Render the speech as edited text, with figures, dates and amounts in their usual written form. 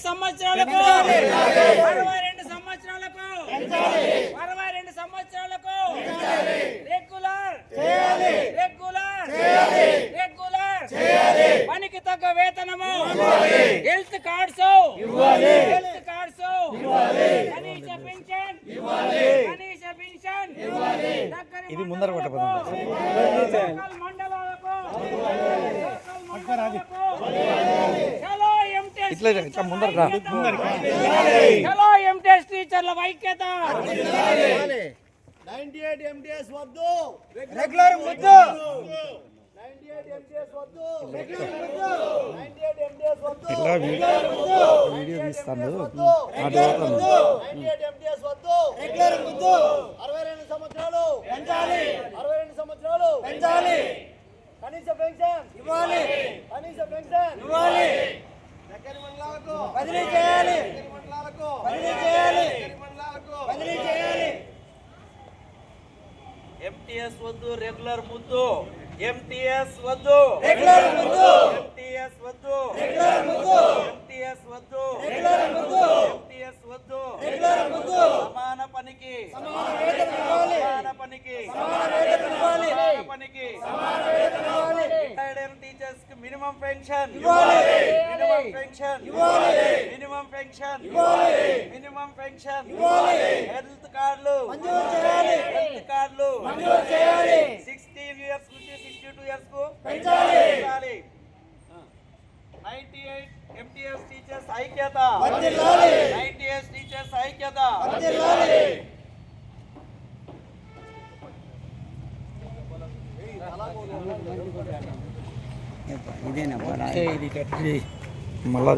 సంవత్సరాలకు 62 సంవత్సరాలకు 62 సంవత్సరాలకు రెగ్యులర్ పనికి తగ్గ వేతనము హెల్త్ కార్డ్స్ కనీస పెన్షన్ ఇది ముందర కొట్టబోతుంది మండలాలకు ఇట్లా ఇట్లా ముందర హలో ఎంటీఎస్ టీచర్ల ఐక్యత 98 MTS వద్దు రెగ్యులర్ ముద్దు 98 MTS వద్దు రెగ్యులర్ ముద్దు 98 MTS వద్దు ఇట్లా వీడియో తీస్తాను అటు 98 MTS వద్దు రెగ్యులర్ ముద్దు 62 సంవత్సరాలు పెంచాలి 62 సంవత్సరాలు పెంచాలి కనీస పెన్షన్ ఇవ్వాలి కనీస పెన్షన్ ఇవ్వాలి దగ్గర మండలాలకు బదిలీ చేయాలి దగ్గర మండలాలకు బదిలీ చేయాలి దగ్గర మండలాలకు బదిలీ చేయాలి ఎంటీఎస్ వద్దు రెగ్యులర్ ముద్దు ఎంటీఎస్ వద్దు రెగ్యులర్ ముద్దు ఎంటీఎస్ వద్దు రెగ్యులర్ ముద్దు ఎంటీఎస్ వద్దు రెగ్యులర్ ముద్దు ఎంటీఎస్ వద్దు రెగ్యులర్ ముద్దు సమాన పనికి సమాన వేతనం ఇవ్వాలి సమాన పనికి సమాన వేతనం ఇవ్వాలి సమాన పనికి సమాన వేతనం ఇవ్వాలి రిటైర్డ్ టీచర్స్ కి మినిమం పెన్షన్ ఇవ్వాలి మినిమం పెన్షన్ ఇవ్వాలి మినిమం పెన్షన్ ఇవ్వాలి మినిమం పెన్షన్ ఇవ్వాలి హెల్త్ కార్డులు మంజూరు చేయాలి హెల్త్ కార్డులు మంజూరు చేయాలి 16 ఇయర్స్ నుంచి 62 ఇయర్స్ కు పెంచాలి 98 ఎంటీఎస్ టీచర్స్ ఐక్యత వర్ధిల్లాలి 98 టీచర్స్ ఐక్యత వర్ధిల్లాలి మళ్ళా